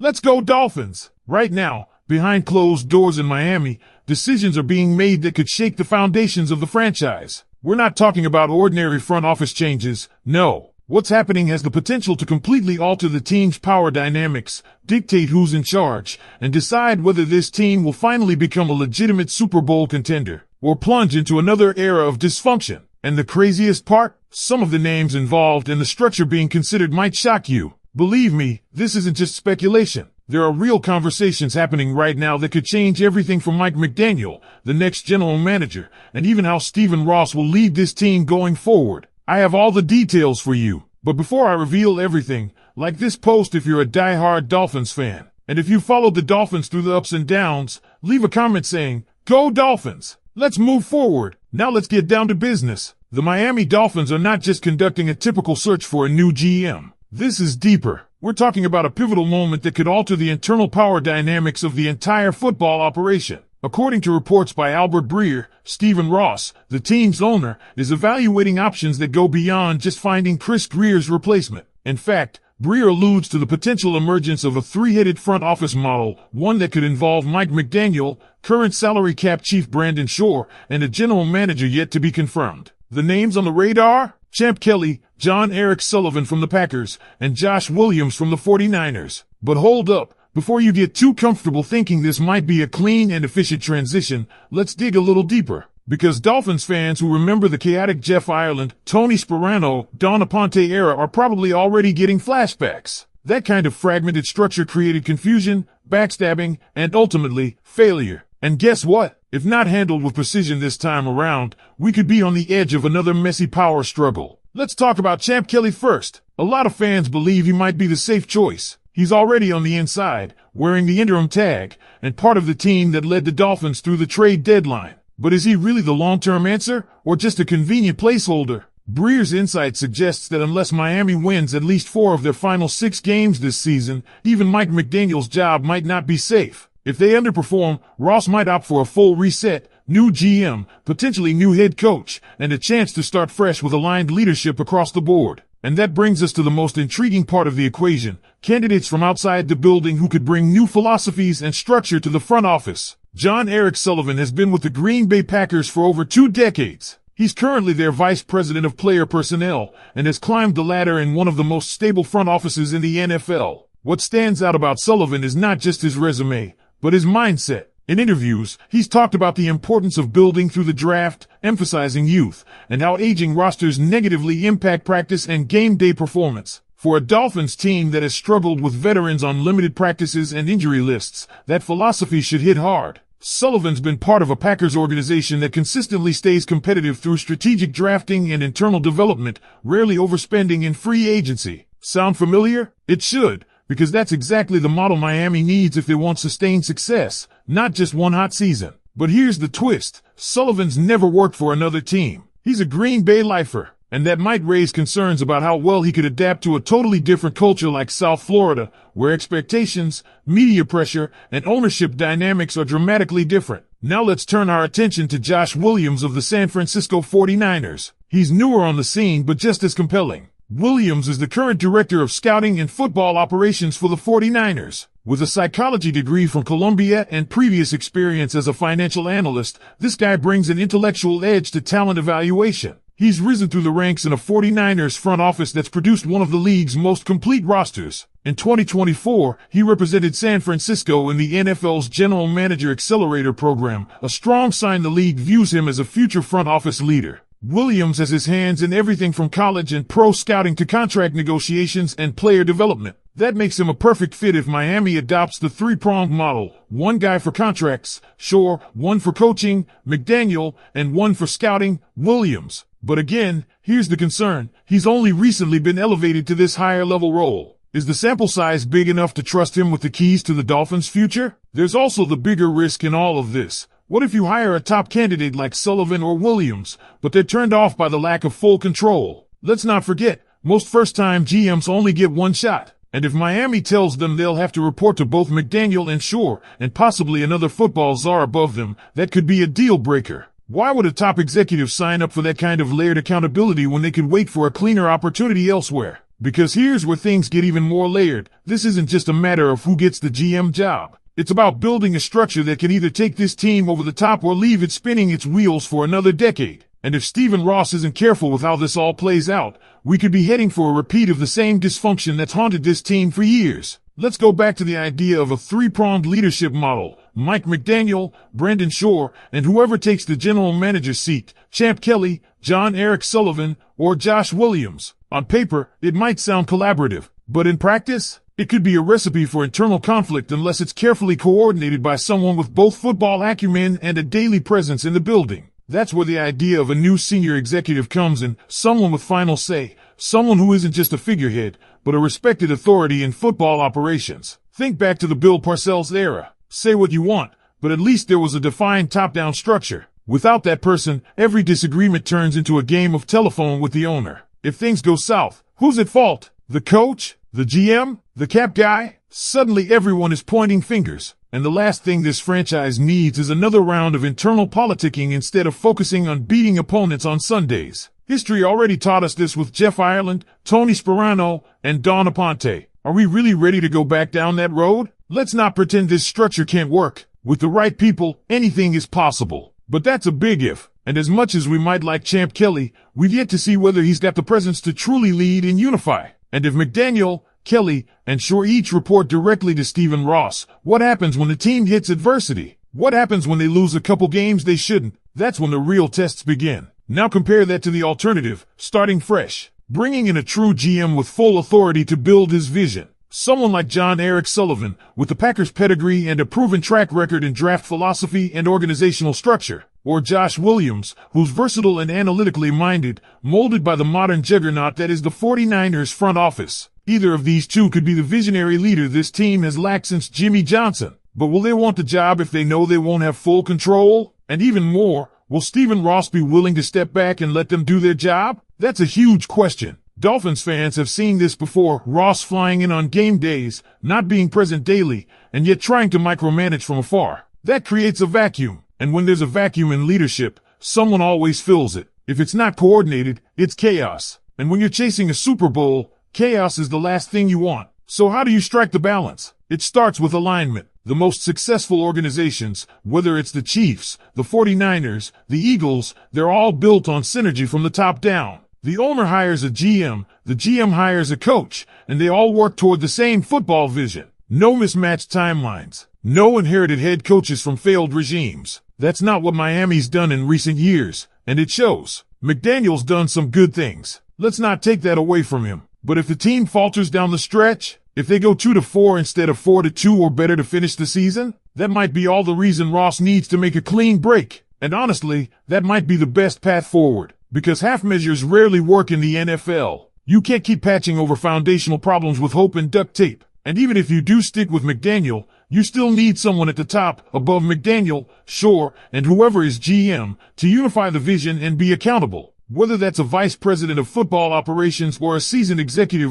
Let's go Dolphins! Right now, behind closed doors in Miami, decisions are being made that could shake the foundations of the franchise. We're not talking about ordinary front office changes, no. What's happening has the potential to completely alter the team's power dynamics, dictate who's in charge, and decide whether this team will finally become a legitimate Super Bowl contender, or plunge into another era of dysfunction. And the craziest part? Some of the names involved and the structure being considered might shock you. Believe me, this isn't just speculation. There are real conversations happening right now that could change everything from Mike Mcdaniel, the next general manager, and even how Stephen Ross will lead this team going forward. I have all the details for you. But before I reveal everything, like this post if you're a die-hard Dolphins fan. And if you followed the Dolphins through the ups and downs, leave a comment saying, "Go Dolphins!" Let's move forward. Now let's get down to business. The Miami Dolphins are not just conducting a typical search for a new GM. This is deeper. We're talking about a pivotal moment that could alter the internal power dynamics of the entire football operation. According to reports by Albert Breer, Stephen Ross, the team's owner, is evaluating options that go beyond just finding Chris Grier's replacement. In fact, Breer alludes to the potential emergence of a three-headed front office model, one that could involve Mike McDaniel, current salary cap chief Brandon Shore, and a general manager yet to be confirmed. The names on the radar? Champ Kelly, John Eric Sullivan from the Packers, and Josh Williams from the 49ers. But hold up. Before you get too comfortable thinking this might be a clean and efficient transition, let's dig a little deeper. Because Dolphins fans who remember the chaotic Jeff Ireland, Tony Sparano, Don Aponte era are probably already getting flashbacks. That kind of fragmented structure created confusion, backstabbing, and ultimately, failure. And guess what? If not handled with precision this time around, we could be on the edge of another messy power struggle. Let's talk about Champ Kelly first. A lot of fans believe he might be the safe choice. He's already on the inside, wearing the interim tag, and part of the team that led the Dolphins through the trade deadline. But is he really the long-term answer, or just a convenient placeholder? Breer's insight suggests that unless Miami wins at least 4 of their final 6 games this season, even Mike McDaniel's job might not be safe. If they underperform, Ross might opt for a full reset, new GM, potentially new head coach, and a chance to start fresh with aligned leadership across the board. And that brings us to the most intriguing part of the equation, candidates from outside the building who could bring new philosophies and structure to the front office. John Eric Sullivan has been with the Green Bay Packers for over 2 decades. He's currently their vice president of player personnel and has climbed the ladder in one of the most stable front offices in the NFL. What stands out about Sullivan is not just his resume, but his mindset. In interviews, he's talked about the importance of building through the draft, emphasizing youth, and how aging rosters negatively impact practice and game day performance. For a Dolphins team that has struggled with veterans on limited practices and injury lists, that philosophy should hit hard. Sullivan's been part of a Packers organization that consistently stays competitive through strategic drafting and internal development, rarely overspending in free agency. Sound familiar? It should. Because that's exactly the model Miami needs if they want sustained success, not just one hot season. But here's the twist. Sullivan's never worked for another team. He's a Green Bay lifer, and that might raise concerns about how well he could adapt to a totally different culture like South Florida, where expectations, media pressure, and ownership dynamics are dramatically different. Now let's turn our attention to Josh Williams of the San Francisco 49ers. He's newer on the scene, but just as compelling. Williams is the current director of scouting and football operations for the 49ers. With a psychology degree from Columbia and previous experience as a financial analyst, this guy brings an intellectual edge to talent evaluation. He's risen through the ranks in a 49ers front office that's produced one of the league's most complete rosters. In 2024, he represented San Francisco in the NFL's General Manager Accelerator program, a strong sign the league views him as a future front office leader. Williams has his hands in everything from college and pro scouting to contract negotiations and player development. That makes him a perfect fit if Miami adopts the 3-pronged model. One guy for contracts, Shore, one for coaching, McDaniel, and one for scouting, Williams. But again, here's the concern. He's only recently been elevated to this higher level role. Is the sample size big enough to trust him with the keys to the Dolphins' future? There's also the bigger risk in all of this. What if you hire a top candidate like Sullivan or Williams, but they're turned off by the lack of full control? Let's not forget, most first-time GMs only get one shot. And if Miami tells them they'll have to report to both McDaniel and Shore, and possibly another football czar above them, that could be a deal breaker. Why would a top executive sign up for that kind of layered accountability when they could wait for a cleaner opportunity elsewhere? Because here's where things get even more layered. This isn't just a matter of who gets the GM job. It's about building a structure that can either take this team over the top or leave it spinning its wheels for another decade. And if Stephen Ross isn't careful with how this all plays out, we could be heading for a repeat of the same dysfunction that's haunted this team for years. Let's go back to the idea of a three-pronged leadership model. Mike McDaniel, Brendan Shore, and whoever takes the general manager's seat, Champ Kelly, John Eric Sullivan, or Josh Williams. On paper, it might sound collaborative, but in practice, it could be a recipe for internal conflict unless it's carefully coordinated by someone with both football acumen and a daily presence in the building. That's where the idea of a new senior executive comes in, someone with final say, someone who isn't just a figurehead, but a respected authority in football operations. Think back to the Bill Parcells era. Say what you want, but at least there was a defined top-down structure. Without that person, every disagreement turns into a game of telephone with the owner. If things go south, who's at fault? The coach? The GM? The cap guy? Suddenly everyone is pointing fingers. And the last thing this franchise needs is another round of internal politicking instead of focusing on beating opponents on Sundays. History already taught us this with Jeff Ireland, Tony Sperano, and Don Aponte. Are we really ready to go back down that road? Let's not pretend this structure can't work. With the right people, anything is possible. But that's a big if. And as much as we might like Champ Kelly, we've yet to see whether he's got the presence to truly lead and unify. And if McDaniel, Kelly, and Shore each report directly to Stephen Ross, what happens when the team hits adversity? What happens when they lose a couple games they shouldn't? That's when the real tests begin. Now compare that to the alternative, starting fresh. Bringing in a true GM with full authority to build his vision. Someone like John Eric Sullivan, with the Packers' pedigree and a proven track record in draft philosophy and organizational structure. Or Josh Williams, who's versatile and analytically minded, molded by the modern juggernaut that is the 49ers front office. Either of these two could be the visionary leader this team has lacked since Jimmy Johnson. But will they want the job if they know they won't have full control? And even more, will Stephen Ross be willing to step back and let them do their job? That's a huge question. Dolphins fans have seen this before, Ross flying in on game days, not being present daily, and yet trying to micromanage from afar. That creates a vacuum. And when there's a vacuum in leadership, someone always fills it. If it's not coordinated, it's chaos. And when you're chasing a Super Bowl, chaos is the last thing you want. So how do you strike the balance? It starts with alignment. The most successful organizations, whether it's the Chiefs, the 49ers, the Eagles, they're all built on synergy from the top down. The owner hires a GM, the GM hires a coach, and they all work toward the same football vision. No mismatched timelines. No inherited head coaches from failed regimes. That's not what Miami's done in recent years, and it shows. McDaniel's done some good things. Let's not take that away from him. But if the team falters down the stretch, if they go 2-4 instead of 4-2 or better to finish the season, that might be all the reason Ross needs to make a clean break. And honestly, that might be the best path forward. Because half measures rarely work in the NFL. You can't keep patching over foundational problems with hope and duct tape. And even if you do stick with McDaniel, you still need someone at the top, above McDaniel, Shore, and whoever is GM, to unify the vision and be accountable. Whether that's a vice president of football operations or a seasoned executive